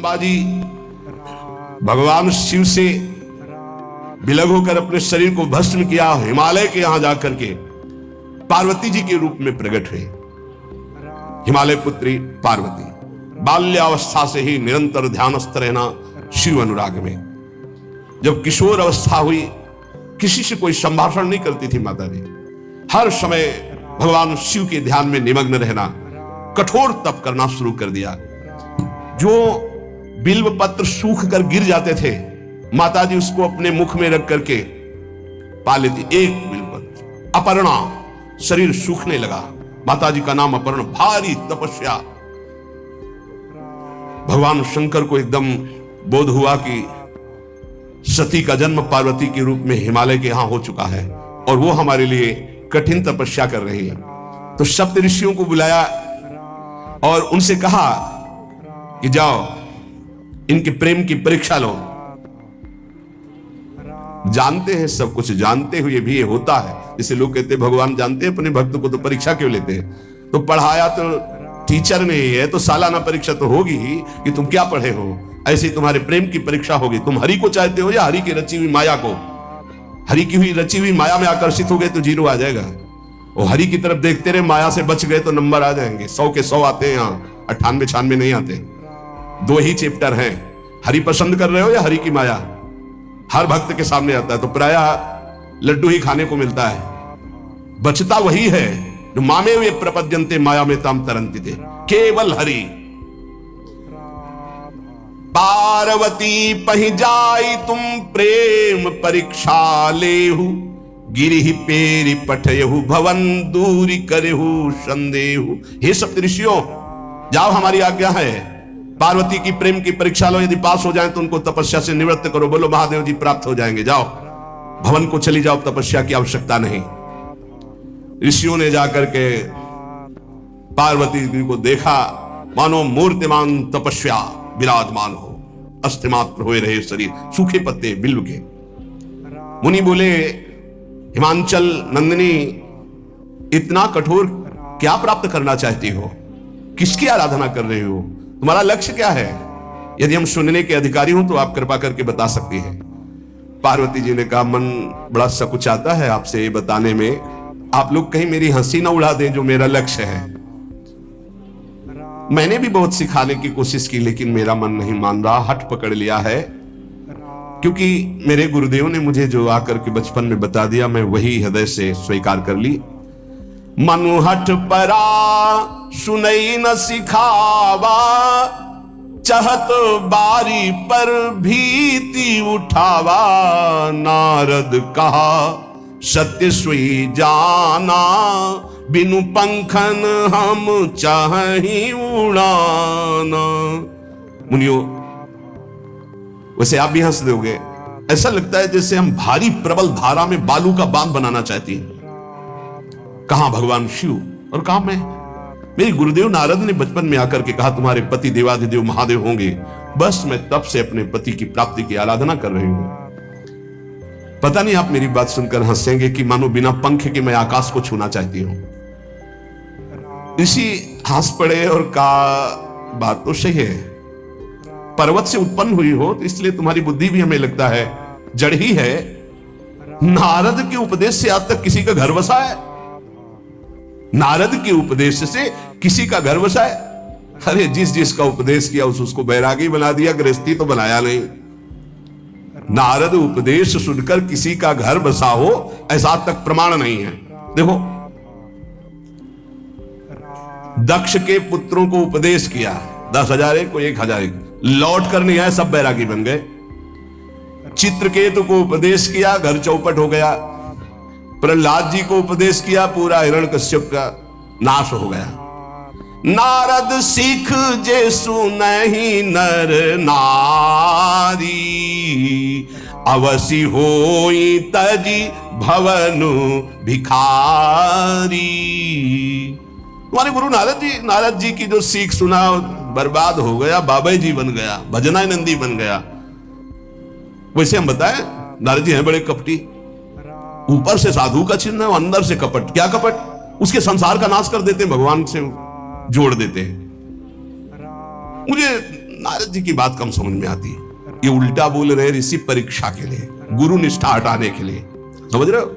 अम्बा जी भगवान शिव से विलग होकर अपने शरीर को भस्म किया, हिमालय के यहां जाकर के पार्वती जी के रूप में प्रकट हुए। हिमालय पुत्री पार्वती बाल्यावस्था से ही निरंतर ध्यानस्थ रहना शिव अनुराग में। जब किशोर अवस्था हुई, किसी से कोई संभाषण नहीं करती थी माता जी, हर समय भगवान शिव के ध्यान में निमग्न रहना, कठोर तप करना शुरू कर दिया। जो बिल्व पत्र सूख कर गिर जाते थे, माता जी उसको अपने मुख में रख करके पा लेती। एक बिल्व पत्र, अपर्णा, शरीर सूखने लगा। माता जी का नाम अपर्णा, भारी तपस्या। भगवान शंकर को एकदम बोध हुआ कि सती का जन्म पार्वती के रूप में हिमालय के यहां हो चुका है और वो हमारे लिए कठिन तपस्या कर रही है। तो सप्त ऋषियों को बुलाया और उनसे कहा कि जाओ इनके प्रेम की परीक्षा लो। जानते हैं, सब कुछ जानते हुए भी ये होता है। जैसे लोग कहते हैं भगवान जानते हैं अपने भक्त को, तो परीक्षा क्यों लेते हैं? तो पढ़ाया तो टीचर ने ही है, तो सालाना परीक्षा तो होगी ही कि तुम क्या पढ़े हो। ऐसे तुम्हारे प्रेम की परीक्षा होगी, तुम हरि को चाहते हो या हरि की रची हुई माया को। हरि की हुई रची हुई माया में आकर्षित हो गए तो 0 आ जाएगा। और हरि की तरफ देखते रहे, माया से बच गए तो नंबर आ जाएंगे। 100 के 100 आते हैं, यहाँ 98 96 नहीं आते। 2 ही चैप्टर हैं, हरि पसंद कर रहे हो या हरि की माया। हर भक्त के सामने आता है तो प्रायः लड्डू ही खाने को मिलता है। बचता वही है जो मामे वे प्रपद्यन्ते माया में ताम तरंति थे, केवल हरि। पार्वती पहि जाई तुम प्रेम परीक्षा लेहु, गिरिहि पेरि पठयहु भवन दूरी करेहु संदेहु। हे सप्तऋषियों, जाओ, हमारी आज्ञा है, पार्वती की प्रेम की परीक्षा लो। यदि पास हो जाए तो उनको तपस्या से निवृत्त करो। बोलो महादेव जी प्राप्त हो जाएंगे। जाओ भवन को चली जाओ, तपस्या की आवश्यकता नहीं। ऋषियों ने जाकर के पार्वती जी को देखा, मानो मूर्तिमान तपस्या विराजमान हो, अस्थिमात्र हुए रहे शरीर, सूखे पत्ते बिल्व के। मुनि बोले, हिमांचल नंदिनी, इतना कठोर क्या प्राप्त करना चाहती हो? किसकी आराधना कर रही हो? तुम्हारा लक्ष्य क्या है? यदि हम सुनने के अधिकारी हो तो आप कृपा करके बता सकती हैं। पार्वती जी ने कहा, मन बड़ा सकुचाता है आपसे ये बताने में। आप लोग कहीं मेरी हंसी ना उड़ा दें जो मेरा लक्ष्य है। मैंने भी बहुत सिखाने की कोशिश की, लेकिन मेरा मन नहीं मान रहा, हठ पकड़ लिया है। क्योंकि मेरे गुरुदेव ने मुझे जो आकर के बचपन में बता दिया, मैं वही हृदय से स्वीकार कर ली। मनु हठ परा सुनई न सिखावा, चहत बारी पर भीति उठावा। नारद कहा सत्य सोई जाना, बिनु पंखन हम चाहि उड़ाना। मुनियो, वैसे आप भी हंस दोगे, ऐसा लगता है जैसे हम भारी प्रबल धारा में बालू का बांध बनाना चाहती हैं। कहां भगवान शिव और कहां मैं? मेरे गुरुदेव नारद ने बचपन में आकर के कहा, तुम्हारे पति देवाधिदेव महादेव होंगे। बस मैं तब से अपने पति की प्राप्ति की आराधना कर रही हूं। पता नहीं आप मेरी बात सुनकर हंसेंगे कि मानो बिना पंख के मैं आकाश को छूना चाहती हूं। ऋषि हंस पड़े और कहा, बात तो सही है, पर्वत से उत्पन्न हुई हो तो इसलिए तुम्हारी बुद्धि भी हमें लगता है जड़ ही है। नारद के उपदेश से आज तक किसी का घर बसा है? नारद के उपदेश से किसी का घर बसा है? अरे जिस जिसका उपदेश किया उसको बैरागी बना दिया, गृहस्थी तो बनाया नहीं। नारद उपदेश सुनकर किसी का घर बसा हो ऐसा तक प्रमाण नहीं है। देखो, दक्ष के पुत्रों को उपदेश किया, 10,000 को 1,000 लौट कर नहीं आए, सब बैरागी बन गए। चित्रकेतु को उपदेश किया, घर चौपट हो गया। प्रहलाद जी को उपदेश किया, पूरा हिरण्यकश्यप का नाश हो गया। नारद सीख जे सुनहि नर नारी, अवसि होई तजी भवनु भिखारी। तुम्हारे गुरु नारद जी की जो सीख सुना बर्बाद हो गया, बाबा जी बन गया, भजनानंदी बन गया। वैसे हम बताएं, नारद जी हैं बड़े कपटी, ऊपर से साधु का चिन्ह, अंदर से कपट। क्या कपट? उसके संसार का नाश कर देते हैं, भगवान से जोड़ देते हैं। मुझे नारद जी की बात कम समझ में आती है। ये उल्टा बोल रहे ऋषि परीक्षा के लिए, गुरु निष्ठा हटाने के लिए, समझ रहे हो।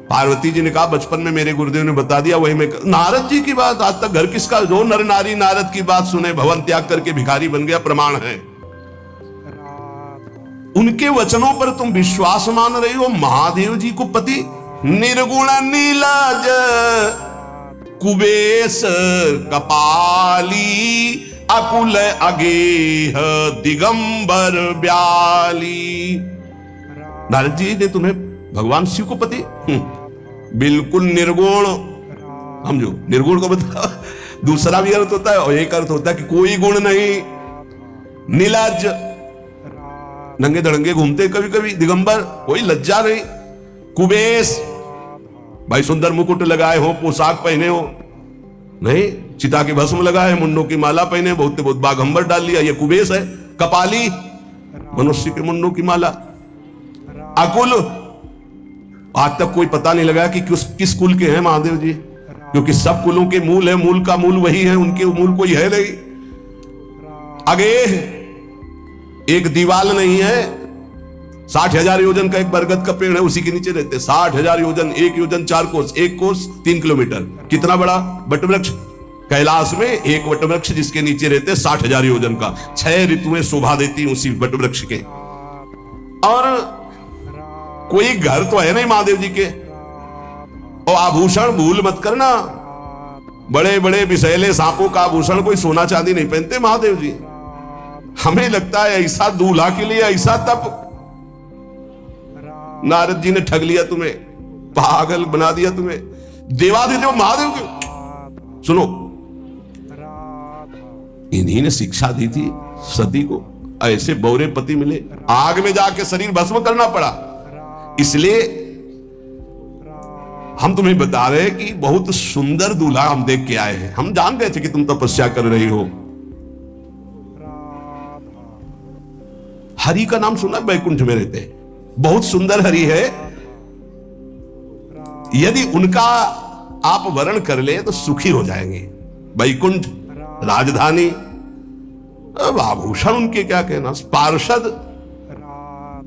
पार्वती जी ने कहा बचपन में मेरे गुरुदेव ने बता दिया, वही मैं नारद जी की बात आज तक घर किसका, जो नर नारी नारद की बात सुने भवन त्याग करके भिखारी बन गया, प्रमाण है। उनके वचनों पर तुम विश्वास मान रही हो। महादेव जी को पति निर्गुण नीलाज कुबेश कपाली अकुल अगेह दिगंबर ब्याली। नारद जी ने तुम्हें भगवान शिव को पति बिल्कुल निर्गुण समझो। निर्गुण को बता, दूसरा भी अर्थ होता है और एक अर्थ होता है कि कोई गुण नहीं, नीलाज नंगे धड़ंगे घूमते कभी कभी, दिगंबर कोई लज्जा नहीं, कुबेश भाई सुंदर मुकुट लगाए हो, पोशाक पहने हो नहीं, चिता के भस्म लगाए, मुंडों की माला पहने, बहुत बहुत बाघंबर डाल लिया, ये कुबेश है। कपाली मनुष्य के मुंडों की माला। अकुल आज तक कोई पता नहीं लगा कि किस कुल के हैं महादेव जी, क्योंकि सब कुलों के मूल है, मूल का मूल वही है, उनके मूल कोई है नहीं। आगे एक दीवाल नहीं है, 60,000 योजन का एक बरगद का पेड़ है, उसी के नीचे रहते 60,000 योजन, 1 योजन 4 कोस, 1 कोस 3 किलोमीटर। कितना बड़ा वटवृक्ष कैलाश में, एक वटवृक्ष जिसके नीचे रहते 60,000 योजन का, 6 ऋतुएं शोभा देती उसी वटवृक्ष के। और कोई घर तो है नहीं महादेव जी के। और आभूषण भूल मत करना, बड़े बड़े विषैले सांपों का आभूषण कोई सोना चांदी नहीं पहनते महादेव जी। हमें लगता है ऐसा दूल्हा के लिए ऐसा तप। नारद जी ने ठग लिया तुम्हें, पागल बना दिया तुम्हें। देवाधिदेव महादेव के सुनो, इन्हीं ने शिक्षा दी थी सती को, ऐसे बौरे पति मिले, आग में जाके शरीर भस्म करना पड़ा। इसलिए हम तुम्हें बता रहे हैं कि बहुत सुंदर दूल्हा हम देख के आए हैं। हम जान गए थे कि तुम तपस्या कर रही हो। हरि का नाम सुना, बैकुंठ में रहते हैं, बहुत सुंदर हरि है। यदि उनका आप वर्ण कर ले तो सुखी हो जाएंगे। बैकुंठ राजधानी, अब आभूषण उनके क्या कहना, पार्षद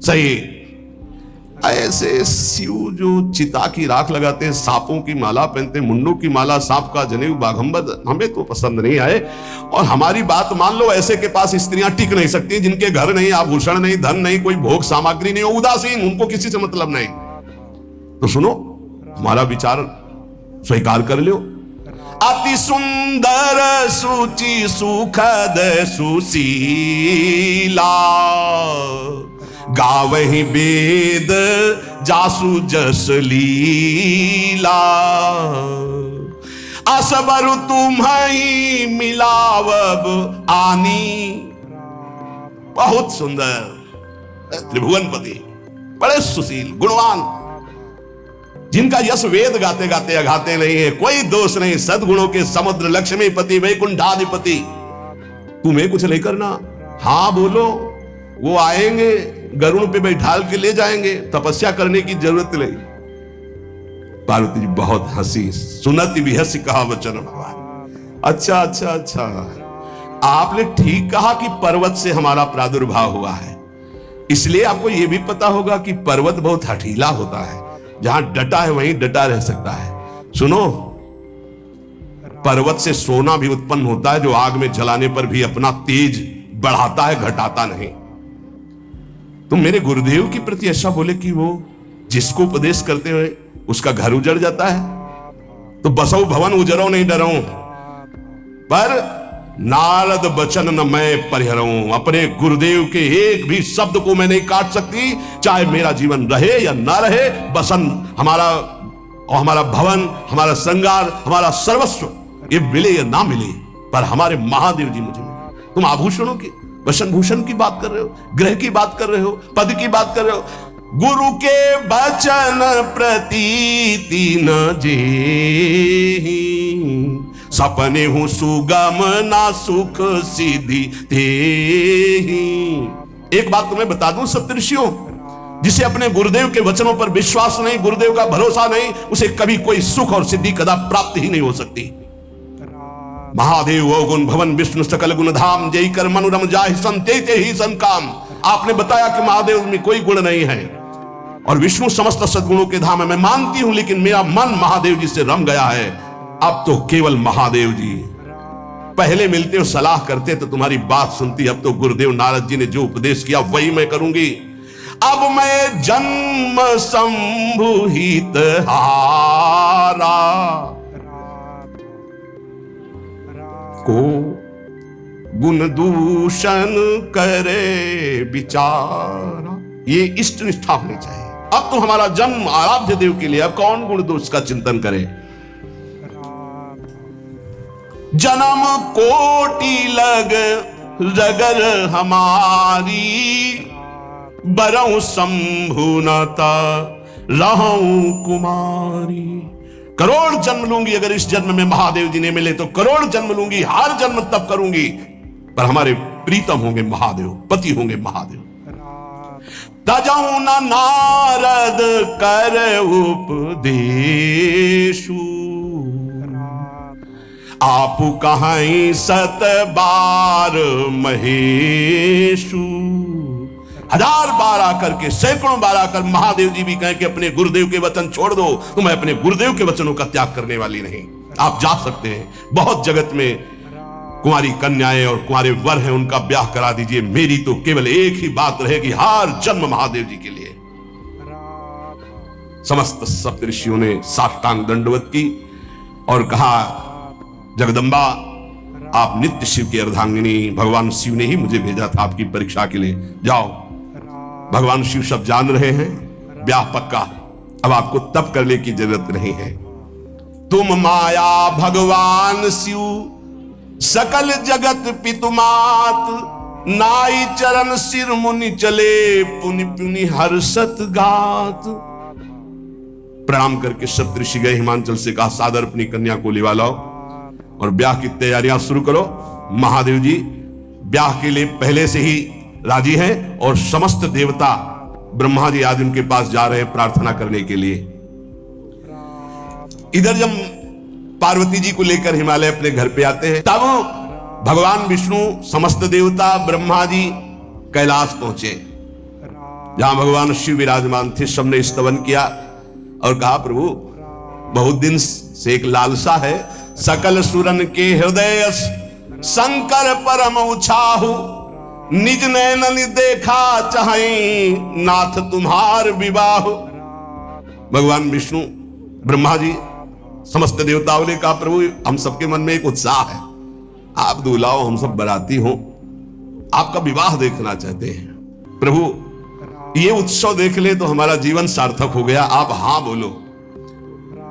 सही। ऐसे शिव जो चिता की राख लगाते हैं, सांपों की माला पहनते, मुंडों की माला, सांप का जनेऊ, बाघंबर, हमें तो पसंद नहीं आए। और हमारी बात मान लो, ऐसे के पास स्त्रियां टिक नहीं सकती जिनके घर नहीं, आभूषण नहीं, धन नहीं, कोई भोग सामग्री नहीं, उदासीन, उनको किसी से मतलब नहीं। तो सुनो, हमारा विचार स्वीकार कर लो। अति सुंदर सुचि सुखद सुशीला, गावहि वेद जासु जस लीला, असबर तुम्हि मिलावब आनी। बहुत सुंदर त्रिभुवनपति, बड़े सुशील गुणवान, जिनका यश वेद गाते गाते अघाते नहीं है, कोई दोष नहीं, सद्गुणों के समुद्र, लक्ष्मीपति, वैकुंठाधिपति। तुम्हें कुछ नहीं करना, हाँ बोलो, वो आएंगे, गरुड़ पे बैठाल के ले जाएंगे, तपस्या करने की जरूरत नहीं। पार्वती जी बहुत हंसी, सुनती भी हंसी कहा वचन भगवान। अच्छा अच्छा अच्छा, आपने ठीक कहा कि पर्वत से हमारा प्रादुर्भाव हुआ है, इसलिए आपको यह भी पता होगा कि पर्वत बहुत हठीला होता है, जहां डटा है वहीं डटा रह सकता है। सुनो, पर्वत से सोना भी उत्पन्न होता है, जो आग में जलाने पर भी अपना तेज बढ़ाता है, घटाता नहीं। तुम मेरे गुरुदेव के प्रति ऐसा बोले कि वो जिसको उपदेश करते हुए उसका घर उजड़ जाता है, तो बसो भवन उजरो नहीं डरो, पर नारद बचन न मैं परिहरऊं। अपने गुरुदेव के एक भी शब्द को मैं नहीं काट सकती, चाहे मेरा जीवन रहे या ना रहे। बसन हमारा और हमारा भवन, हमारा श्रृंगार, हमारा सर्वस्व, ये मिले या ना मिले, पर हमारे महादेव जी मुझे मिले। तुम आभूषणों की, वसन भूषण की बात कर रहे हो, ग्रह की बात कर रहे हो, पद की बात कर रहे हो। गुरु के वचन प्रतीति न जेहि, सपने हूं सुगम ना सुख सिद्धि तेहि। एक बात तुम्हें बता दूं सप्तऋषियों, जिसे अपने गुरुदेव के वचनों पर विश्वास नहीं, गुरुदेव का भरोसा नहीं, उसे कभी कोई सुख और सिद्धि कदा प्राप्त ही नहीं हो सकती। महादेव अवगुण भवन विष्णु सकल गुण धाम, जय कर मनोरम जाहि संते ते ही संकाम। आपने बताया कि महादेव में कोई गुण नहीं है और विष्णु समस्त सद्गुणों के धाम है। मैं मानती हूं, लेकिन मेरा मन महादेव जी से रम गया है। अब तो केवल महादेव जी। पहले मिलते हो सलाह करते तो तुम्हारी बात सुनती, अब तो गुरुदेव नारद जी ने जो उपदेश किया वही मैं करूंगी। अब मैं जन्म संभुहित हारा को गुण दूषण करे विचारा। ये इष्ट निष्ठा होनी चाहिए। अब तो हमारा जन्म आराध्य देव के लिए, अब कौन गुण दोष का चिंतन करे। जन्म कोटि लग रगर हमारी, बरऊं शंभुनता रहूं कुमारी। करोड़ जन्म लूंगी, अगर इस जन्म में महादेव जी ने मिले तो करोड़ जन्म लूंगी, हर जन्म तब करूंगी, पर हमारे प्रीतम होंगे महादेव, पति होंगे महादेव। तजऊ न नारद कर उपदेशु, आप कहीं सत बार महेशु। हजार बार आकर के, सैकड़ों बार आकर महादेव जी भी कहें कि अपने गुरुदेव के वचन छोड़ दो, तो मैं अपने गुरुदेव के वचनों का त्याग करने वाली नहीं। आप जा सकते हैं, बहुत जगत में कुंवारी कन्याएं और कुंवारे वर हैं, उनका ब्याह करा दीजिए। मेरी तो केवल एक ही बात रहेगी, हर जन्म महादेव जी के लिए। समस्त सप्तऋषियों ने साष्टांग दंडवत की और कहा, जगदम्बा आप नित्य शिव की अर्धांगिनी, भगवान शिव ने ही मुझे भेजा था आपकी परीक्षा के लिए। जाओ, भगवान शिव सब जान रहे हैं, ब्याह पक्का, अब आपको तप करने की जरूरत नहीं है। तुम माया भगवान शिव, सकल जगत पितुमात, नाई चरण सिर मुनि चले, पुनि पुनि हर्षत गात। प्रणाम करके सप्तऋषि गए, हिमांचल से कहा, सादर अपनी कन्या को लिवा लाओ और ब्याह की तैयारियां शुरू करो। महादेव जी ब्याह के लिए पहले से ही राजी हैं और समस्त देवता ब्रह्मा जी आज उनके पास जा रहे हैं प्रार्थना करने के लिए। इधर जब पार्वती जी को लेकर हिमालय अपने घर पे आते हैं, तब भगवान विष्णु, समस्त देवता, ब्रह्मा जी कैलाश पहुंचे, जहां भगवान शिव विराजमान थे। सबने स्तवन किया और कहा, प्रभु बहुत दिन से एक लालसा है, सकल सुरन के हृदय शंकर परम उछाहु, निज नैनन देखा चाहे नाथ तुम्हार विवाह। भगवान विष्णु, ब्रह्मा जी, समस्त देवताओं ने कहा, प्रभु हम सबके मन में एक उत्साह है, आप दूल्हा हो, हम सब बराती हो, आपका विवाह देखना चाहते हैं। प्रभु ये उत्सव देख ले तो हमारा जीवन सार्थक हो गया, आप हां बोलो।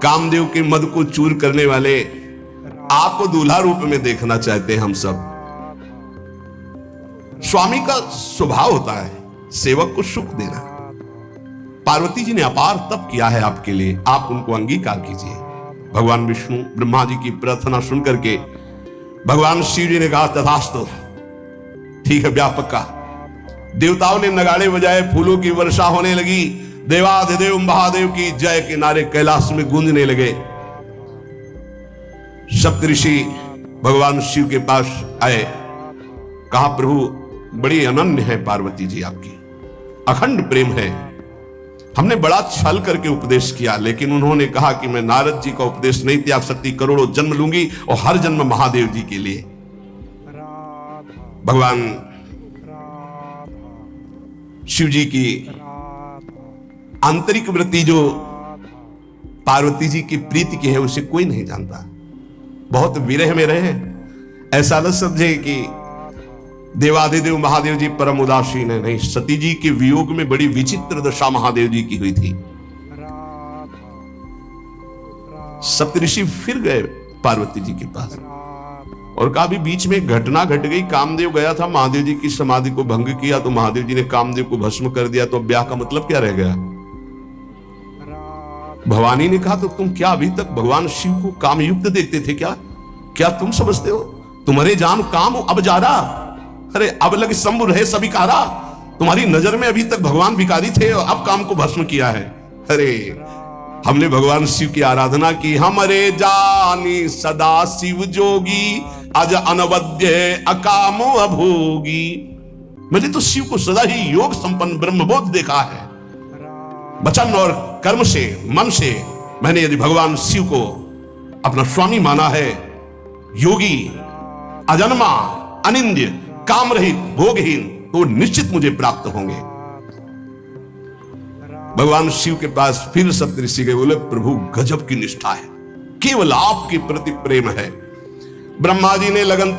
कामदेव के मद को चूर करने वाले आपको दूल्हा रूप में देखना चाहते हैं हम सब। स्वामी का स्वभाव होता है सेवक को सुख देना। पार्वती जी ने अपार तप किया है आपके लिए, आप उनको अंगीकार कीजिए। भगवान विष्णु ब्रह्मा जी की प्रार्थना सुन करके भगवान शिव जी ने कहा, तथास्तु, ठीक है, ब्याह पक्का। देवताओं ने नगाड़े बजाए, फूलों की वर्षा होने लगी, देवाधिदेव महादेव की जय के नारे कैलाश में गूंजने लगे। सप्तऋषि भगवान शिव के पास आए, कहा, प्रभु बड़ी अनन्य है पार्वती जी आपकी, अखंड प्रेम है। हमने बड़ा छल करके उपदेश किया, लेकिन उन्होंने कहा कि मैं नारद जी का उपदेश नहीं त्याग सकती, करोड़ों जन्म लूंगी और हर जन्म महादेव जी के लिए। भगवान शिव जी की आंतरिक वृत्ति जो पार्वती जी की प्रीति की है, उसे कोई नहीं जानता। बहुत विरह में रहे, ऐसा न समझे कि देवाधिदेव महादेव जी परम उदासीन है, नहीं। सती जी के वियोग में बड़ी विचित्र दशा महादेव जी की हुई थी। सप्तऋषि फिर गए पार्वती जी के पास और कहा, भी बीच में घटना घट गई, कामदेव गया था, महादेव जी की समाधि को भंग किया, तो महादेव जी ने कामदेव को भस्म कर दिया, तो ब्याह का मतलब क्या रह गया। भवानी ने कहा, तो तुम क्या अभी तक भगवान शिव को कामयुक्त देखते थे क्या तुम समझते हो तुम्हारे जान काम अब जा रहा। अरे अब लग शंभु रहे सभी कारा, तुम्हारी नजर में अभी तक भगवान भिखारी थे और अब काम को भस्म किया है। अरे हमने भगवान शिव की आराधना की, हमारे जानी सदा शिव जोगी, अज अनवद्य अकामो अभोगी। मैंने तो शिव को सदा ही योग संपन्न ब्रह्मबोध देखा है। वचन और कर्म से, मन से मैंने यदि भगवान शिव को अपना स्वामी माना है, योगी, अजन्मा, अनिंद्य, काम रहित, भोगहीन, तो निश्चित मुझे प्राप्त होंगे। भगवान शिव के पास फिर सप्तऋषि गए, बोले प्रभु गजब की निष्ठा है, केवल आपके प्रति प्रेम है। ब्रह्मा जी ने लगन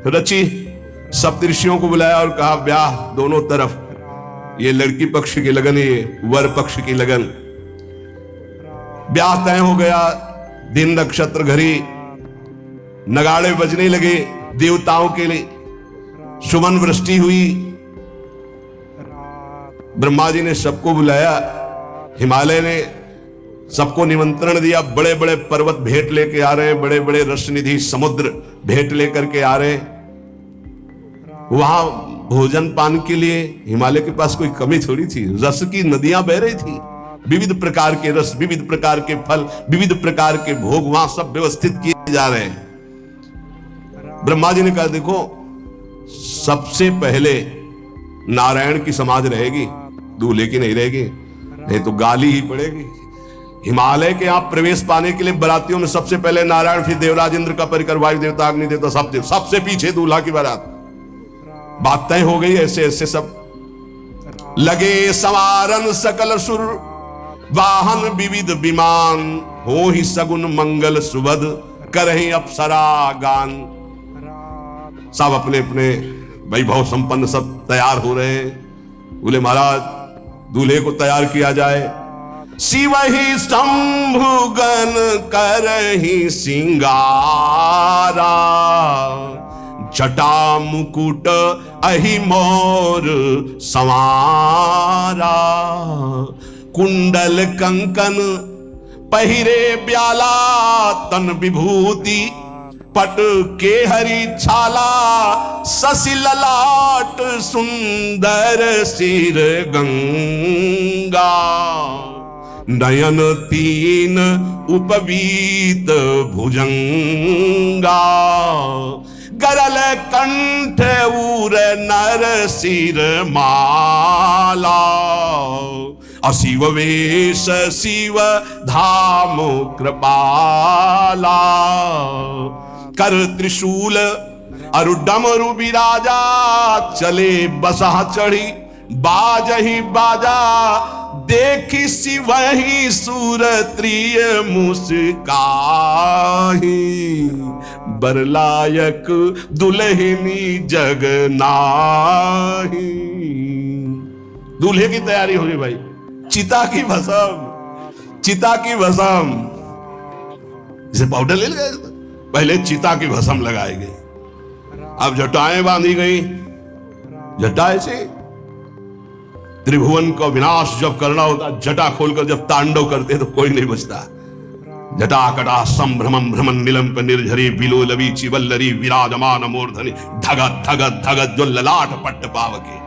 रची, सप्तऋषियों को बुलाया और कहा ब्याह दोनों तरफ, ये लड़की पक्ष की लगन, ये वर पक्ष की लगन। ब्याह तय हो गया, दिन नक्षत्र घड़ी, नगाड़े बजने लगे, देवताओं के लिए सुमन वृष्टि हुई। ब्रह्मा जी ने सबको बुलाया, हिमालय ने सबको निमंत्रण दिया, बड़े बड़े पर्वत भेंट लेके आ रहे हैं, बड़े बड़े रसनिधि समुद्र भेंट लेकर के आ रहे हैं। वहां भोजन पान के लिए हिमालय के पास कोई कमी थोड़ी थी, रस की नदियां बह रही थी, विविध प्रकार के रस, विविध प्रकार के फल, विविध प्रकार के भोग वहां सब व्यवस्थित किए जा रहे हैं। ब्रह्मा जी ने कहा देखो, सबसे पहले नारायण की समाज रहेगी, दूल्हे की नहीं रहेगी, नहीं तो गाली ही पड़ेगी। हिमालय के आप प्रवेश पाने के लिए बरातियों में सबसे पहले नारायण, फिर देवराज इंद्र का परिकर, वायु देवता, अग्नि देवता, सब देव, सबसे पीछे दूल्हा की बारात। बात तय हो गई। ऐसे ऐसे सब लगे सवारन सकल सुर, वाहन विविध विमान, हो ही सगुन मंगल सुबद, करहि अप्सरा गान। सब अपने अपने वैभव संपन्न सब तैयार हो रहे हैं। बोले महाराज दूल्हे को तैयार किया जाए। शिव ही शंभुगन करहि सिंगारा, जटा मुकुट अहि मोर संवारा, कुंडल कंकन पहिरे ब्याला, तन विभूति पट के हरि छाला, शशि ललाट सुंदर सिर गंगा, नयन तीन उपवीत भुजंगा, गरल कंठ उर नर सिर माला, अशिव वेश शिव धाम कृपाला, कर त्रिशूल अरु डमरु बिराजा, चले बसहा चढ़ी बाजही बाजा, देखी शिवहि सुरत्रिय मुस्काही, बरलायक दुल्हनी जग नाही। दूल्हे की तैयारी हो रही भाई, चिता की भस्म, चिता की भस्म, जैसे पाउडर ले गए, पहले चिता की भस्म लगाई गई, अब जटाएं बांधी गई। जटाएं से त्रिभुवन का विनाश जब करना होता, जटा खोलकर जब तांडव करते तो कोई नहीं बचता। जटा कटा संभ्रमम भ्रमण निलंप निर्झरी, बिलो लवी चिवल्लरी, विराजमान मूर्धनि, धगत धगत धगत जो ललाट पट्ट पावके।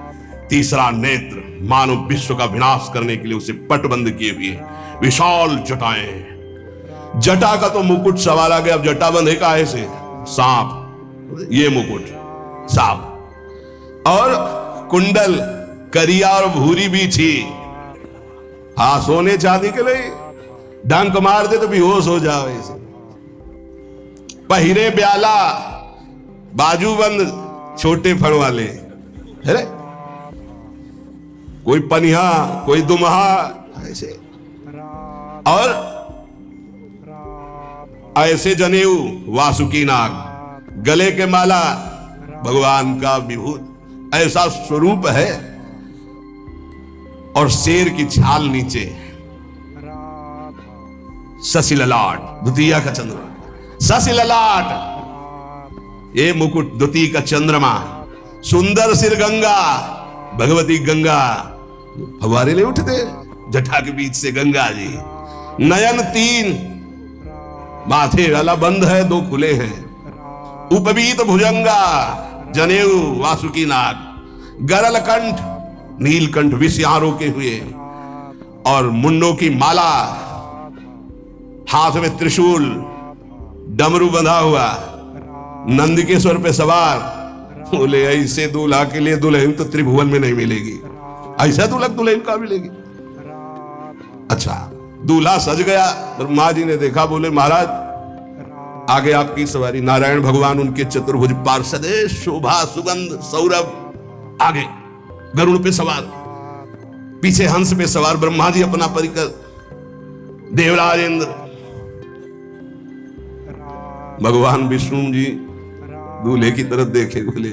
तीसरा नेत्र मानव विश्व का विनाश करने के लिए उसे पटबंद किए हुए विशाल जटाएं। जटा का तो मुकुट सवाल आ गया, अब जटा बंधे का ऐसे सांप, ये मुकुट सांप, और कुंडल करिया और भूरी भी थी। हाँ, सोने चांदी के लिए डंक मार दे तो बेहोश हो जाओ ऐसे। पहिरे ब्याला, बाजूबंद छोटे फण वाले, है कोई पनिहा कोई दुमहा ऐसे, और ऐसे जनेऊ वासुकी नाग, गले के माला भगवान का विभूत, ऐसा स्वरूप है, और शेर की छाल नीचे, शशि ललाट, द्वितीय का चंद्रमा, शशि ललाट, ये मुकुट द्वितीय का चंद्रमा, सुंदर सिर गंगा, भगवती गंगा, फव्वारे ले उठते जटा के बीच से गंगा जी, नयन तीन, माथे वाला बंद है, दो खुले हैं, उपवीत भुजंगा, जनेऊ वासुकी नाग, गरल कंठ, नीलकंठ विषयां रोके हुए, और मुंडों की माला, हाथ में त्रिशूल, डमरू बंधा हुआ, नंदिकेश्वर पे सवार। बोले ऐसे दूल्हा के लिए दुल्हन तो त्रिभुवन में नहीं मिलेगी, ऐसा दूल्हा दुल्हन का मिलेगी। अच्छा, दूल्हा सज गया। ब्रह्मा जी ने देखा, बोले महाराज आगे आपकी सवारी। नारायण भगवान उनके चतुर्भुज पार्षद, शोभा सुगंध सौरभ, आगे गरुड़ पे सवार, पीछे हंस पे सवार ब्रह्मा जी अपना परिकर, देवराज इंद्र, भगवान विष्णु जी दूल्हे की तरफ देखे, बोले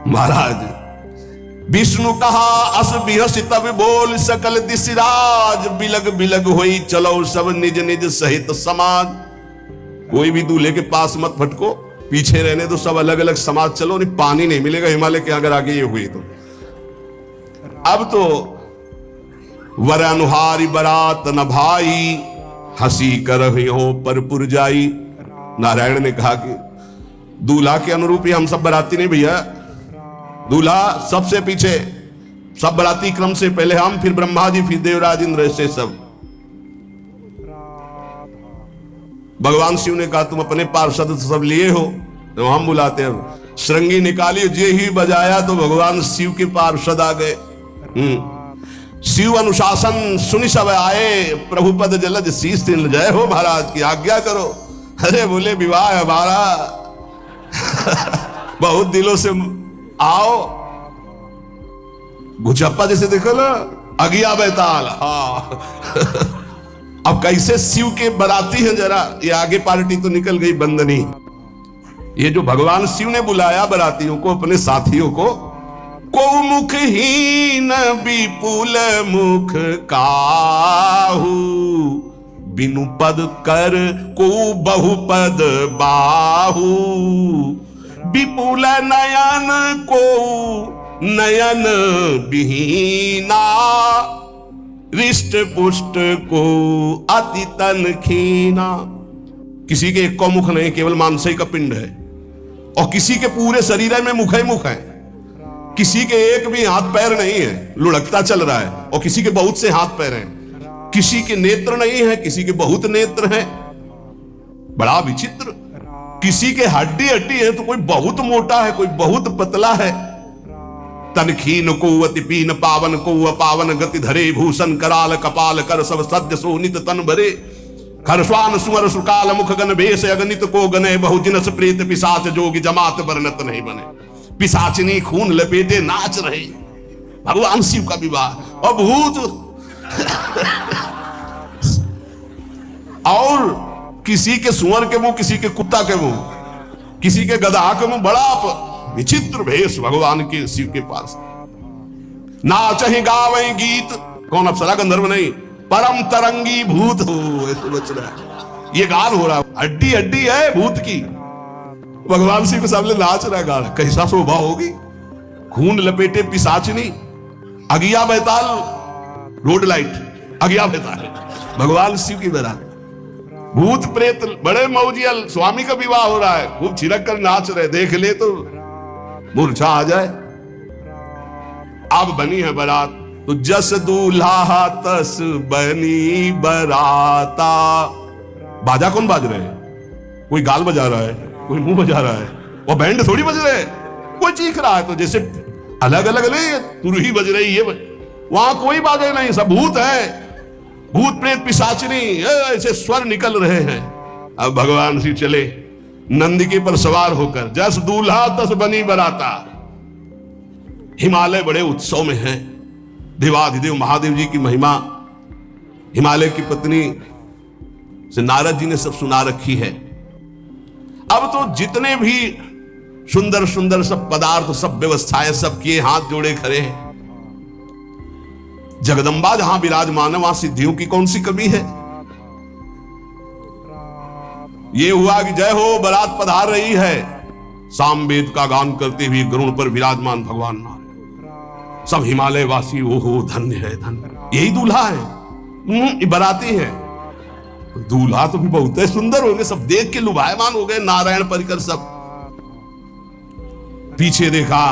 महाराज विष्णु कहा अस बिहस तब बोल सकल दिशराज, बिलग बिलग होई चलो सब निज निज सहित समाज। कोई भी दूल्हे के पास मत फटको, पीछे रहने दो, सब अलग अलग समाज चलो, नहीं पानी नहीं मिलेगा हिमालय के अगर आगे ये हुई तो। अब तो वर अनुहारी बरात न भाई, हंसी कर हो पर पुरजाई। नारायण ने कहा कि दूल्हा के अनुरूप ही हम सब बराती नहीं भैया, दूल्हा सबसे पीछे, सब बराती क्रम से पहले हम, फिर ब्रह्मा जी, फिर देवराज इंद्र, ऐसे सब। भगवान शिव ने कहा तुम अपने पार्षद सब लिए हो तो हम बुलाते हैं। श्रृंगी निकाली, जे ही बजाया तो भगवान शिव के पार्षद आ गए। शिव अनुशासन सुनि सब आए, प्रभु पद जलद शीश तिल, जय हो महाराज की आज्ञा करो। अरे बोले विवाह हमारा बहुत दिलों से आओ। गुचप्पा जैसे देखो ना, अगिया बैताल। हाँ अब कैसे शिव के बराती हैं, जरा ये आगे पार्टी तो निकल गई बंदनी। ये जो भगवान शिव ने बुलाया बरातियों को, अपने साथियों को, को मुखहीन विपुल मुख काहू, बिनु पद कर को बहुपद बाहू, विपुल नयन को नयन विहीना, रिष्ट पुष्ट को अति तन खीना। किसी के एक को मुख नहीं, केवल मांसई का पिंड है, और किसी के पूरे शरीर में मुख ही मुख है। किसी के एक भी हाथ पैर नहीं है, लुढ़कता चल रहा है, और किसी के बहुत से हाथ पैर हैं। किसी के नेत्र नहीं है, किसी के बहुत नेत्र हैं, बड़ा विचित्र। किसी के हड्डी हड्डी है तो कोई बहुत मोटा है, कोई बहुत पतला है। तनखीन को अति पीन, पावन को अपावन, गति धरे भूषण कराल कपाल, कर सब सद्य सोनित तन भरे। खरस्वान सुअर सुकाल मुख गण भेष, अगणित को गने बहुजिनस प्रेत, पिशाच जोगी जमात बरनत नहीं बने। पिशाचिनी खून लपेटे नाच रहे, भगवान शिव का विवाह। और भूत और किसी के सुअर के मुंह, किसी के कुत्ता के मुंह, किसी के गधा के मुंह, बड़ा विचित्र भेष भगवान के शिव के पास। नाचहि गावहि गीत, कौन अप्सरा गंधर्व नहीं, परम तरंगी भूत हो, ऐसे बच रहा है। ये गान हो रहा है, हड्डी हड्डी है भूत की, भगवान शिव के सामने नाच रहा है, गान। कैसा शोभा होगी। खून लपेटे पिशाचिनी, अगिया बैताल, रोड लाइट अगिया बैताल, भगवान शिव की बारात। भूत प्रेत बड़े मौजियल, स्वामी का विवाह हो रहा है, खूब छिड़क कर नाच रहे, देख ले तो मूर्छा आ जाए। अब बनी है बारात, तो जस दूल्हा तस बनी बराता। बाजा कौन बाज रहे हैं? कोई गाल बजा रहा है, कोई मुंह बजा रहा है, और बैंड थोड़ी बज रहे हैं। कोई चीख रहा है तो जैसे अलग अलग नहीं, तुरही बज रही है, वहां कोई बाजे नहीं, सब भूत है, भूत प्रेत पिशाचिनी, ऐसे स्वर निकल रहे हैं। अब भगवान शिव चले नंदिके पर सवार होकर, जस दूल्हा तस बनी बराता। हिमालय बड़े उत्सव में है, देवाधिदेव महादेव जी की महिमा हिमालय की पत्नी से नारद जी ने सब सुना रखी है। अब तो जितने भी सुंदर सुंदर सब पदार्थ, सब व्यवस्थाएं, सब किए, हाथ जोड़े खड़े हैं। जगदम्बा जहां विराजमान है, वहां सिद्धियों की कौन सी कमी है। ये हुआ कि जय हो बारात पधार रही है, सामवेद का गान करते हुए गरुड़ पर विराजमान भगवान नारायण। सब हिमालय वासी ओहो धन्य है, धन्य। यही दूल्हा है, बाराती है। दूल्हा तो भी बहुत है, सुंदर होंगे, सब देख के लुभायमान हो गए, नारायण परिकर सब। पीछे देखा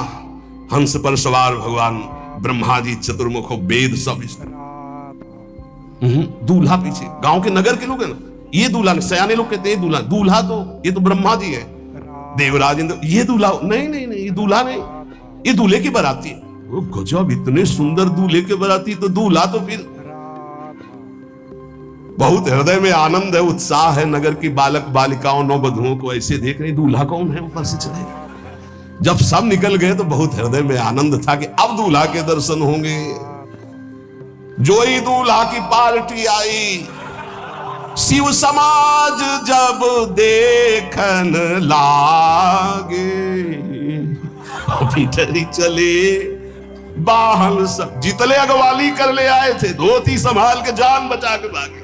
हंस पर सवार भगवान ब्रह्मा जी, चतुर्मुख वेद सब। दूल्हा पीछे, गांव के नगर के लोग है ना, ये दूल्हा, सयाने लोग कहते हैं दूल्हा। दूल्हा तो ये तो ब्रह्मा जी है, देवराज इंद्र, ये दूल्हा नहीं नहीं नहीं, ये दूल्हा नहीं, ये दूल्हे की बाराती है। वो गजब, इतने सुंदर दूल्हे के बाराती, तो दूल्हा तो फिर। बहुत हृदय में आनंद है, उत्साह है, नगर की बालक बालिकाओं नौवधुओं को ऐसे देख रहे, दूल्हा कौन है ऊपर से चलेगा। जब सब निकल गए तो बहुत हृदय में आनंद था कि अब दूल्हा के दर्शन होंगे। जो ही दूल्हा की पार्टी आई, शिव समाज जब देखन लागे, भीतरी चले बाहन सब, जितले अगवाली कर ले आए थे, धोती संभाल के जान बचा के भागे।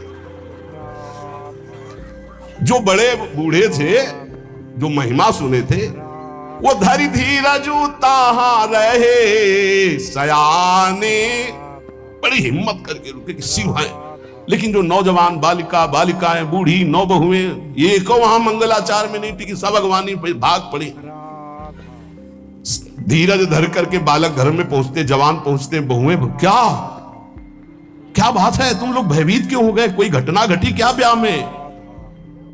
जो बड़े बूढ़े थे, जो महिमा सुने थे, वो धरि धीरज ताहा रहे सयाने, बड़ी हिम्मत करके रुके कि शिव है। लेकिन जो नौजवान बालिका बालिकाएं, बूढ़ी नौबहुएं, ये को वहां मंगलाचार में नहीं टिकी, सब अगवानी भाग पड़ी। धीरज धर करके बालक घर में पहुंचते, जवान पहुंचते, बहुएं, क्या क्या बात है, तुम लोग भयभीत क्यों हो गए, कोई घटना घटी क्या ब्याह में।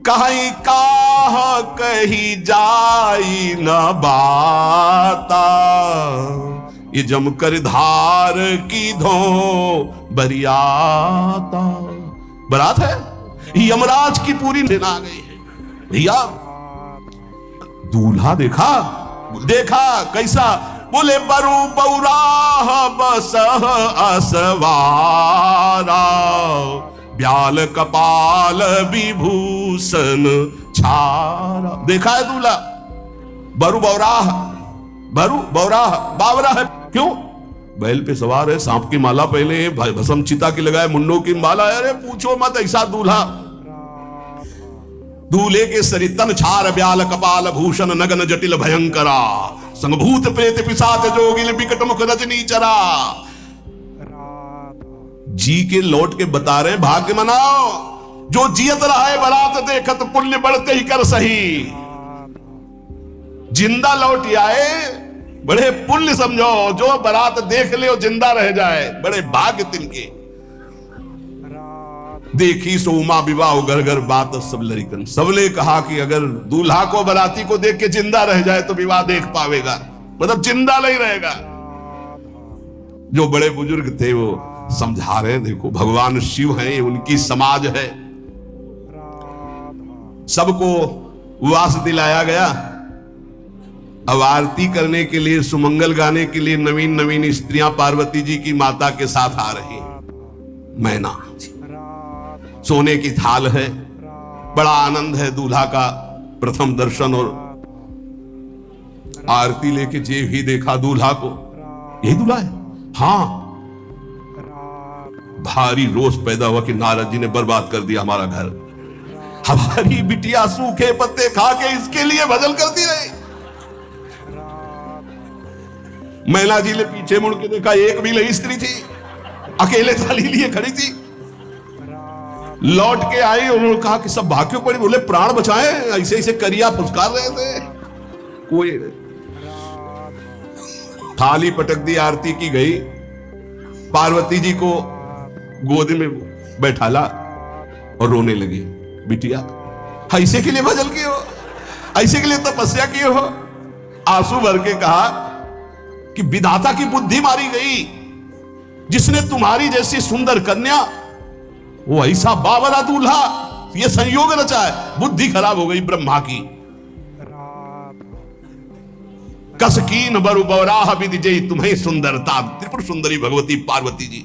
कहीं काह कही जाई न बाता, ये जमकर धार की धो बरियाता। बरात है, यमराज की पूरी सेना आ गई है भैया। दूल्हा देखा कैसा, बोले बरु बौराह बस असवारा, ब्याल कपाल विभूषण छारा। देखा है दूल्हा, बरु बौराह, बरु बौराह, बावरा है, क्यों, बैल पे सवार है, सांप की माला पहले, भस्म चिता की लगाए, मुंडों की माला है। अरे पूछो मत, ऐसा दूल्हा। दूल्हे के सरितन छार, ब्याल कपाल भूषण, नगन जटिल भयंकरा, संभूत प्रेत पिशाच जोगिल बिकट मुख रजनी चरा। जी के लौट के बता रहे, भाग्य मनाओ, जो जियत रहा है बरात देखत, पुण्य बढ़ते ही कर सही। जिंदा लौट आए, बड़े पुण्य समझो, जो बरात देख ले जिंदा रह जाए, बड़े भाग्य तिनके। देखी सोमा विवाह घर घर बात सब लड़कन, सबने कहा कि अगर दूल्हा को बराती को देख के जिंदा रह जाए तो विवाह देख पावेगा, मतलब जिंदा नहीं रहेगा। जो बड़े बुजुर्ग थे वो समझा रहे, देखो भगवान शिव हैं, उनकी समाज है। सबको वास दिलाया गया। अब आरती करने के लिए, सुमंगल गाने के लिए नवीन नवीन स्त्रियां पार्वती जी की माता के साथ आ रही हैं। मैना सोने की थाल है, बड़ा आनंद है दूल्हा का प्रथम दर्शन। और आरती लेके जे ही देखा दूल्हा को, यही दूल्हा है, हाँ। भारी रोष पैदा हुआ कि नारद जी ने बर्बाद कर दिया हमारा घर, हमारी बिटिया सूखे पत्ते खा के इसके लिए भजन करती रही। मैना जी ने पीछे मुड़ के देखा, एक भी नहीं स्त्री थी, अकेले थाली लिए खड़ी थी। लौट के आई, उन्होंने कहा कि सब भाग्य पड़ी, बोले प्राण बचाए, ऐसे ऐसे करिया फुसकार रहे थे। कोई थाली पटक दी, आरती की गई, पार्वती जी को गोद में बैठाला और रोने लगी। बिटिया ऐसे के लिए भजन किए हो, ऐसे के लिए तपस्या किए हो। आंसू भर के कहा कि विधाता की बुद्धि मारी गई, जिसने तुम्हारी जैसी सुंदर कन्या, वो ऐसा बावरा दूल्हा, ये संयोग रचा है, बुद्धि खराब हो गई ब्रह्मा की। कसकीन बरु बौराह विधि जय तुम्हें सुंदरता, त्रिपुर सुंदरी भगवती पार्वती जी।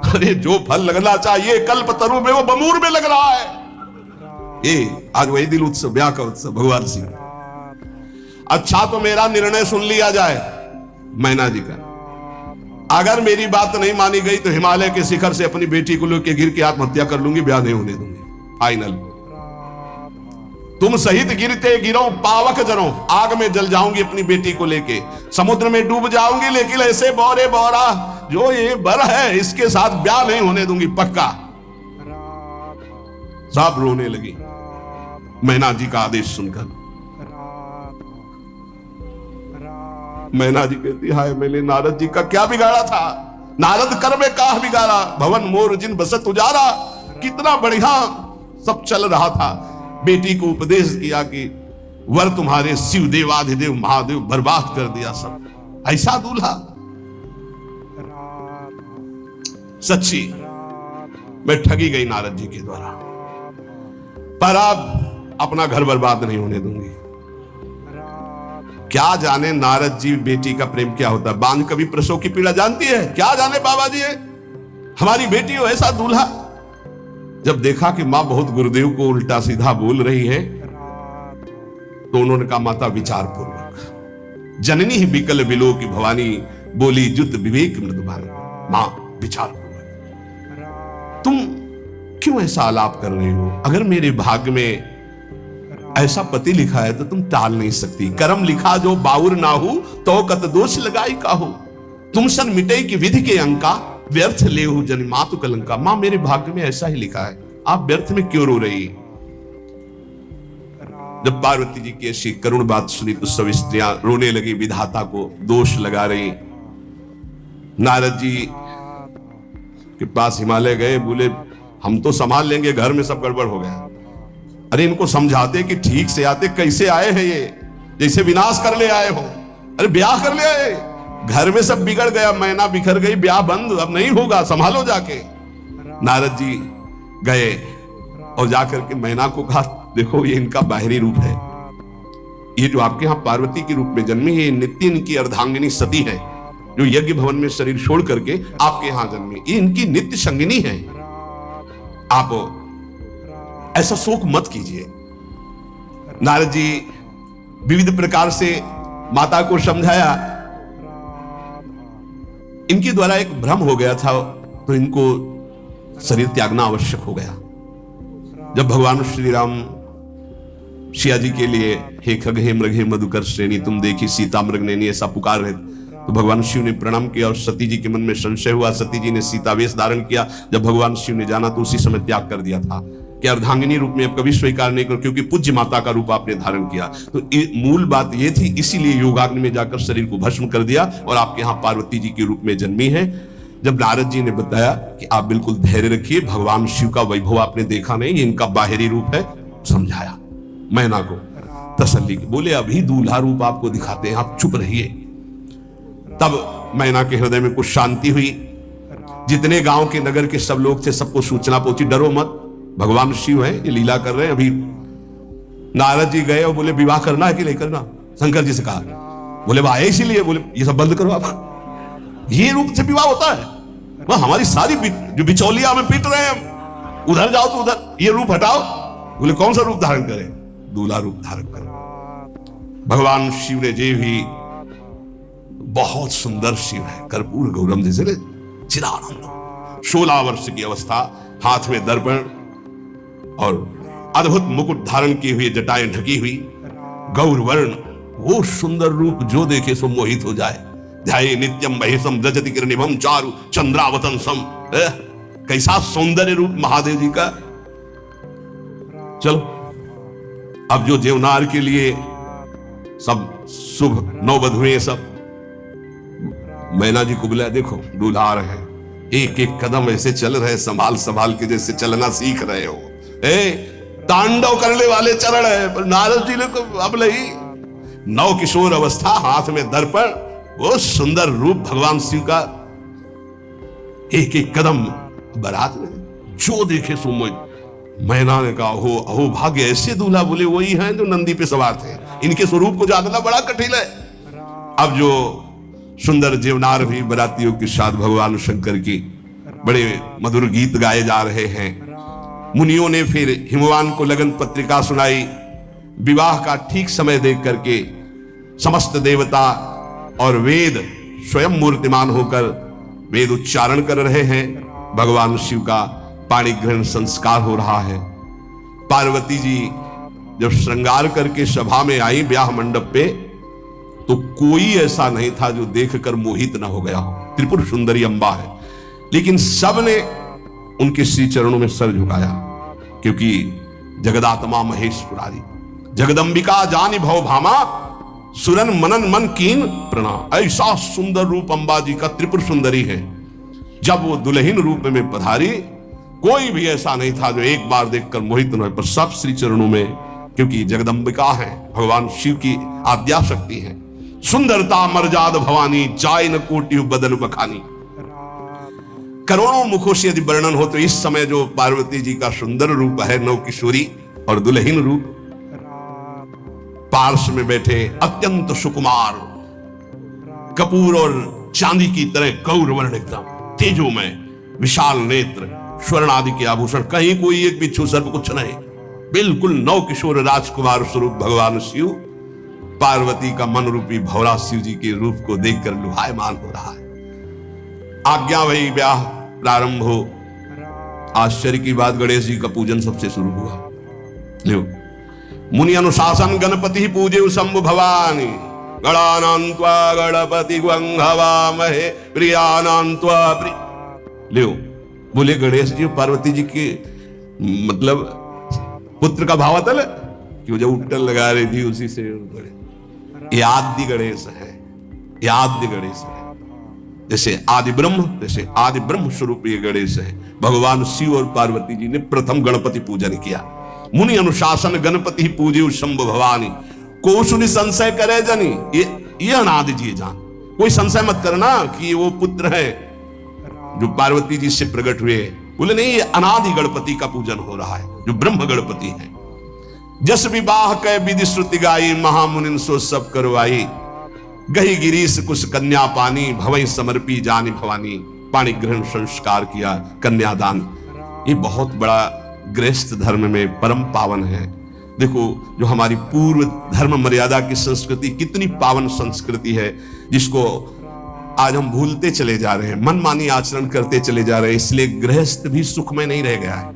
अरे जो फल लगना चाहिए कल्प तरु में, वो बमूर में लग रहा है। ये आज वही दिल उत्सव, ब्याह का उत्सव भगवान सिंह। अच्छा तो मेरा निर्णय सुन लिया जाए मैना जी का, अगर मेरी बात नहीं मानी गई तो हिमालय के शिखर से अपनी बेटी को लेकर गिर के आत्महत्या कर लूंगी, ब्याह नहीं होने दूंगी। फाइनल, तुम सहित गिरते गिरो पावक जरो, आग में जल जाऊंगी अपनी बेटी को लेके, समुद्र में डूब जाऊंगी, लेकिन ऐसे बौरे बौरा जो ये बर है इसके साथ ब्याह नहीं होने दूंगी, पक्का। सब रोने लगी मैना जी का आदेश सुनकर। मैना जी कहती, हाय मैंने नारद जी का क्या बिगाड़ा था, नारद कर में काह बिगाड़ा, भवन मोर जिन बसत उजारा। कितना बढ़िया सब चल रहा था। बेटी को उपदेश किया कि वर तुम्हारे शिव देवाधिदेव महादेव बर्बाद कर दिया सब। ऐसा दूल्हा सच्ची मैं ठगी गई नारद जी के द्वारा, पर अब अपना घर बर्बाद नहीं होने दूंगी। क्या जाने नारद जी बेटी का प्रेम क्या होता है। बांझ कभी प्रसव की पीड़ा जानती है, क्या जाने बाबा जी है हमारी बेटी हो ऐसा दूल्हा। जब देखा कि मां बहुत गुरुदेव को उल्टा सीधा बोल रही है तो उन्होंने कहा माता विचार पूर्वक, जननी ही बिकल बिलो की भवानी बोली जुत विवेक मृदुबानी। मां विचार पूर्वक, तुम क्यों ऐसा आलाप कर रही हो। अगर मेरे भाग्य में ऐसा पति लिखा है तो तुम टाल नहीं सकती। कर्म लिखा जो बाउर ना हो तो कत दोष लगाई काहू। तुम सन मिटे की विधि के अंका व्यर्थ ले हो जन मातु कलंका। मां मेरे भाग्य में ऐसा ही लिखा है, आप व्यर्थ में क्यों रो रही। जब पार्वती जी की ऐसी करुण बात सुनी तो सब स्त्रियां रोने लगी, विधाता को दोष लगा रही। नारद जी के पास हिमालय गए, बोले हम तो संभाल लेंगे, घर में सब गड़बड़ हो गया। अरे इनको समझाते कि ठीक से आते, कैसे आए हैं ये, जैसे विनाश कर ले आए हो। अरे ब्याह कर ले आए, घर में सब बिगड़ गया, मैना बिखर गई, ब्याह बंद, अब नहीं होगा, संभालो जाके। नारद जी गए और जाकर के मैना को कहा देखो ये इनका बाहरी रूप है, ये जो आपके यहां पार्वती के रूप में जन्मी है, नित्य इनकी अर्धांगिनी सती है जो यज्ञ भवन में शरीर छोड़ करके आपके यहां जन्मी, ये इनकी नित्य संगिनी है। आप ऐसा शोक मत कीजिए। नारद जी विविध प्रकार से माता को समझाया। इनके द्वारा एक भ्रम हो गया था तो इनको शरीर त्यागना आवश्यक हो गया। जब भगवान श्री राम सिया जी के लिए हे खग हे मृग हे मधुकर श्रेणी तुम देखी सीता मृग नैनी ऐसा पुकार रहे तो भगवान शिव ने प्रणाम किया और सती जी के मन में संशय हुआ। सती जी ने सीता वेश धारण किया। जब भगवान शिव ने जाना तो उसी समय त्याग कर दिया था कि अर्धांगिनी रूप में अब कभी स्वीकार नहीं करो, क्योंकि पूज्य माता का रूप आपने धारण किया। तो मूल बात यह थी, इसीलिए योगाग्नि में जाकर शरीर को भस्म कर दिया और आपके यहाँ पार्वती जी के रूप में जन्मी है। जब नारद जी ने बताया कि आप बिल्कुल धैर्य रखिए, भगवान शिव का वैभव आपने देखा नहीं, इनका बाहरी रूप है, समझाया मैना को तसल्ली की। बोले अभी दूल्हा रूप आपको दिखाते हैं, आप चुप रहिए। तब मैना के हृदय में कुछ शांति हुई। जितने गांव के नगर के सब लोग थे सबको सूचना पहुंची, डरो मत, भगवान शिव है, ये लीला कर रहे हैं। अभी नारद जी गए और बोले विवाह करना है कि नहीं करना, शंकर जी से कहा। बोले वाह इसीलिए, बोले ये सब बंद करो आप, ये रूप से विवाह होता है, वह हमारी सारी जो बिचौलिया हमें पीट रहे हैं, उधर जाओ तो उधर, ये रूप हटाओ। बोले कौन सा रूप धारण करें, दूल्हा रूप धारण करो। भगवान शिव ने जे भी बहुत सुंदर शिव है, कर्पूर गौरम जैसे चिदानंद, 16 वर्ष की अवस्था, हाथ में दर्पण और अद्भुत मुकुट धारण किए हुए, जटाएं ढकी हुई, गौर वर्ण, वो सुंदर रूप जो देखे सो मोहित हो जाए। ध्याये नित्यम महेशम रजति किरणिभम चारु चंद्रावतंसम। कैसा सौंदर्य रूप महादेव जी का। चलो अब जो देवनार के लिए सब शुभ नौबधुएं सब मैना जी को बुलाया, देखो दूल्हा आ रहे हैं, एक एक कदम ऐसे चल रहे, संभाल संभाल के जैसे चलना सीख रहे हो। तांडव करने वाले चरण है, पर नारद जी ने अब नहीं, नव किशोर अवस्था, हाथ में दर्पण, वो सुंदर रूप भगवान शिव का, एक एक कदम बारात में जो देखे सो मोहित। मैना ने कहा हो अहो भाग्य, ऐसे दूल्हा। बोले वही हैं जो नंदी पे सवार थे, इनके स्वरूप को जानना बड़ा कठिन है। अब जो सुंदर जीवनार भी बरातियों के साथ भगवान शंकर की बड़े मधुर गीत गाए जा रहे हैं। मुनियों ने फिर हिमवान को लगन पत्रिका सुनाई। विवाह का ठीक समय देख करके समस्त देवता और वेद स्वयं मूर्तिमान होकर वेद उच्चारण कर रहे हैं। भगवान शिव का पाणी ग्रहण संस्कार हो रहा है। पार्वती जी जब श्रृंगार करके सभा में आई ब्याह मंडप पे, तो कोई ऐसा नहीं था जो देखकर मोहित ना हो गया हो। त्रिपुर सुंदरी अंबा है, लेकिन सब ने उनके श्री चरणों में सर झुकाया, क्योंकि जगदात्मा महेश पुरारी जगदंबिका जानी भव भामा सुरन मनन मन कीन प्रणाम। ऐसा सुंदर रूप अंबा जी का, त्रिपुर सुंदरी है। जब वो दुल्हन रूप में पधारी, कोई भी ऐसा नहीं था जो एक बार देखकर मोहित न हो, पर सब श्री चरणों में क्योंकि जगदम्बिका है, भगवान शिव की आद्या शक्ति है। सुंदरता मर्याद भवानी, जाय न कोटि बदल बखानी। करोड़ों मुखों से यदि वर्णन हो तो इस समय जो पार्वती जी का सुंदर रूप है, नव किशोरी और दुल्हीन रूप, पार्श्व में बैठे अत्यंत सुकुमार, कपूर और चांदी की तरह गौरवर्ण, एकदम तेजोमय, विशाल नेत्र, स्वर्ण आदि के आभूषण, कहीं कोई एक बिच्छू सर्प कुछ नहीं, बिल्कुल नव किशोर राजकुमार स्वरूप भगवान शिव पार्वती का मन रूपी भौरा शिव जी के रूप को देखकर लुभायमान हो रहा है। आज्ञा वही, ब्याह प्रारंभ हो। आश्चर्य की बात, गणेश जी का पूजन सबसे शुरू हुआ। लो, मुनि अनुशासन गणपति पूजे शंभु भवानी, गणानान्त्वा गणपति गंघवामहे प्रियानान्त्वा प्रिय। लो, बोले गणेश जी पार्वती जी के मतलब पुत्र का भावातल कि वो जो उट्टल लगा रही थी उसी से आदि गणेश है, आदि गणेश है। जैसे आदि ब्रह्म, जैसे आदि ब्रह्म स्वरूप ये गणेश है। भगवान शिव और पार्वती जी ने प्रथम गणपति पूजन किया। मुनि अनुशासन गणपति पूजे शंभु भवानी, को सुनि संशय करे जनी, ये अनादि जी जान, कोई संशय मत करना कि वो पुत्र है जो पार्वती जी से प्रकट हुए। बोले नहीं, ये अनादि गणपति का पूजन हो रहा है जो ब्रह्म गणपति है। जस विवाह कै विधि श्रुति गाई, महामुनिन सो सब करवाई, गही गिरीश कुश कन्या पानी, भवई समर्पी जानी भवानी। पाणी ग्रहण संस्कार किया, कन्यादान, ये बहुत बड़ा गृहस्थ धर्म में परम पावन है। देखो, जो हमारी पूर्व धर्म मर्यादा की संस्कृति कितनी पावन संस्कृति है, जिसको आज हम भूलते चले जा रहे हैं, मनमानी आचरण करते चले जा रहे हैं। इसलिए गृहस्थ भी सुखमय नहीं रह गया है।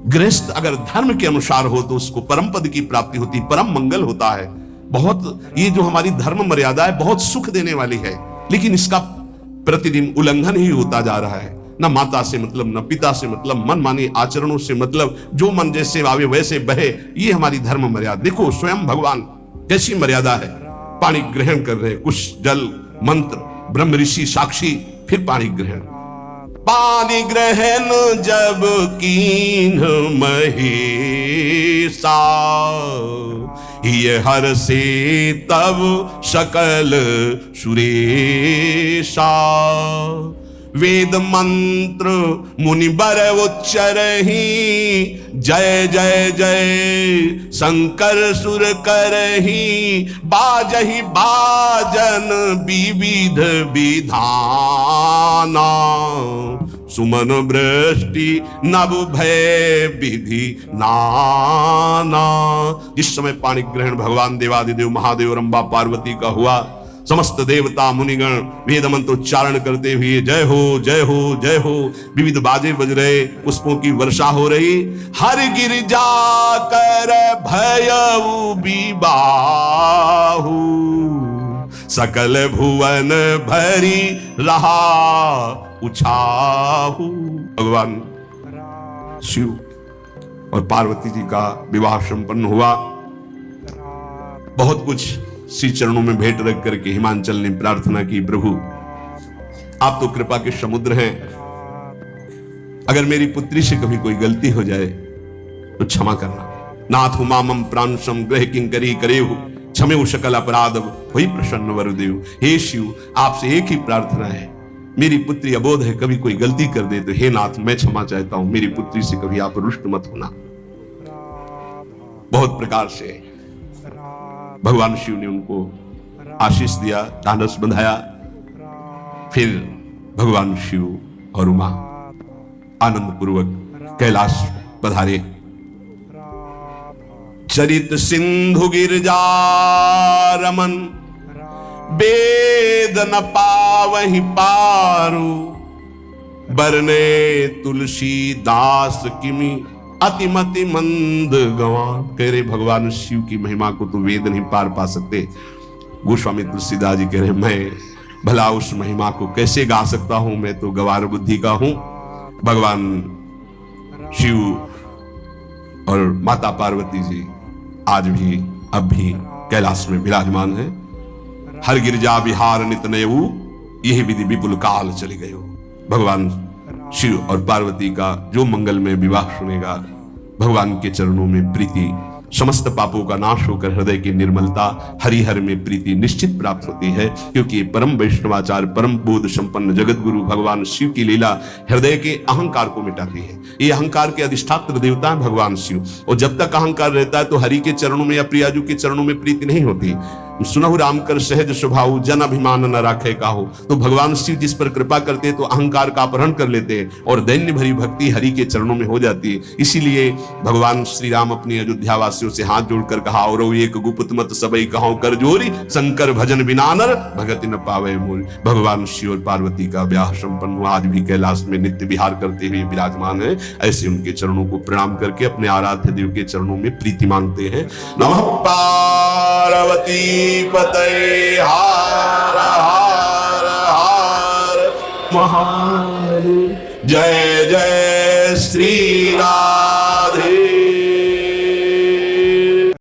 गृहस्थ अगर धर्म के अनुसार हो तो उसको परम पद की प्राप्ति होती, परम मंगल होता है। बहुत, ये जो हमारी धर्म मर्यादा है बहुत सुख देने वाली है, लेकिन इसका प्रतिदिन उल्लंघन ही होता जा रहा है। न माता से मतलब, न पिता से मतलब, मनमानी आचरणों से मतलब, जो मन जैसे आवे वैसे बहे, ये हमारी धर्म मर्यादा। देखो स्वयं भगवान कैसी मर्यादा है, पानी ग्रहण कर रहे, कुछ जल मंत्र, ब्रह्म ऋषि साक्षी, फिर पानी ग्रहण। पानी ग्रहण जब कीन महेशा, ये हर से तब सकल सुरेशा। वेद मंत्र मुनि बर उच्चरहि, जय जय जय शंकर सुर करहि। बाजहि बाजन विविध विधाना, सुमन वृष्टि नभ भय विधि नाना। जिस समय पाणी ग्रहण भगवान देवादिदेव महादेव रंबा पार्वती का हुआ, समस्त देवता मुनिगण वेद मंत्र उच्चारण करते हुए जय हो जय हो जय हो, विविध बाजे बज रहे, पुष्पों की वर्षा हो रही। हर गिरिजा कर भयउ विबाहु, सकल भुवन भरी रहा उछाहु। भगवान शिव और पार्वती जी का विवाह संपन्न हुआ। बहुत कुछ श्री चरणों में भेंट रख करके हिमांचल ने प्रार्थना की, प्रभु आप तो कृपा के समुद्र हैं, अगर मेरी पुत्री से कभी कोई गलती हो जाए तो क्षमा करना। नाथ मामम प्रांशम ग्रह किंकरी करेहु, क्षमेउ सकल अपराध वही प्रसन्न वरुदेव। हे शिव, आपसे एक ही प्रार्थना है, मेरी पुत्री अबोध है, कभी कोई गलती कर दे तो हे नाथ मैं क्षमा चाहता हूं, मेरी पुत्री से कभी आप रुष्ट मत होना। बहुत प्रकार से भगवान शिव ने उनको आशीष दिया, ढांढस बंधाया। फिर भगवान शिव और उमा आनंद पूर्वक कैलाश पधारे। चरित सिंधु गिरजा रमन, वेद न पावहि पारु। बरने तुलसी दास किमि, अतिमति मंद गवान। कह रहे भगवान शिव की महिमा को तो वेद नहीं पार पा सकते। गोस्वामी तुलसीदास जी कह रहे मैं भला उस महिमा को कैसे गा सकता हूं, मैं तो गवार बुद्धि का हूं। भगवान शिव और माता पार्वती जी आज भी अब भी कैलाश में विराजमान है। हर गिरजा विहार नित नयऊ, यही विधि विपुल काल चले गए हो। भगवान शिव और पार्वती का जो मंगल में विवाह सुनेगा, भगवान के चरणों में प्रीति समस्त पापों का नाश होकर हृदय की निर्मलता, हरिहर में प्रीति निश्चित प्राप्त होती है, क्योंकि परम वैष्णवाचार्य परम बोध संपन्न जगत गुरु भगवान शिव की लीला हृदय के अहंकार को मिटाती है। ये अहंकार के अधिष्ठात्र देवता है भगवान शिव, और जब तक अहंकार रहता है तो हरि के चरणों में या प्रियाजू के चरणों में प्रीति नहीं होती। सुनहु राम कर सहज स्वभाव, जन अभिमान न राखे काहू। तो भगवान शिव जिस पर कृपा करते हैं तो अहंकार का अपहरण कर लेते हैं और दैन्य भरी भक्ति हरि के चरणों में हो जाती है। इसीलिए भगवान श्री राम अपनी अयोध्या वासियों से हाथ जोड़कर कहा, और एक गुप्त मत सबई कहो कर जोरी, शंकर भजन बिना नर भगति न पावे मोरी। भगवान शिव और पार्वती का ब्याह संपन्न हुआ, आज भी कैलाश में नित्य विहार करते हुए विराजमान है। ऐसे उनके चरणों को प्रणाम करके अपने आराध्य देव के चरणों में प्रीति मांगते हैं। नमः पार्वती पतये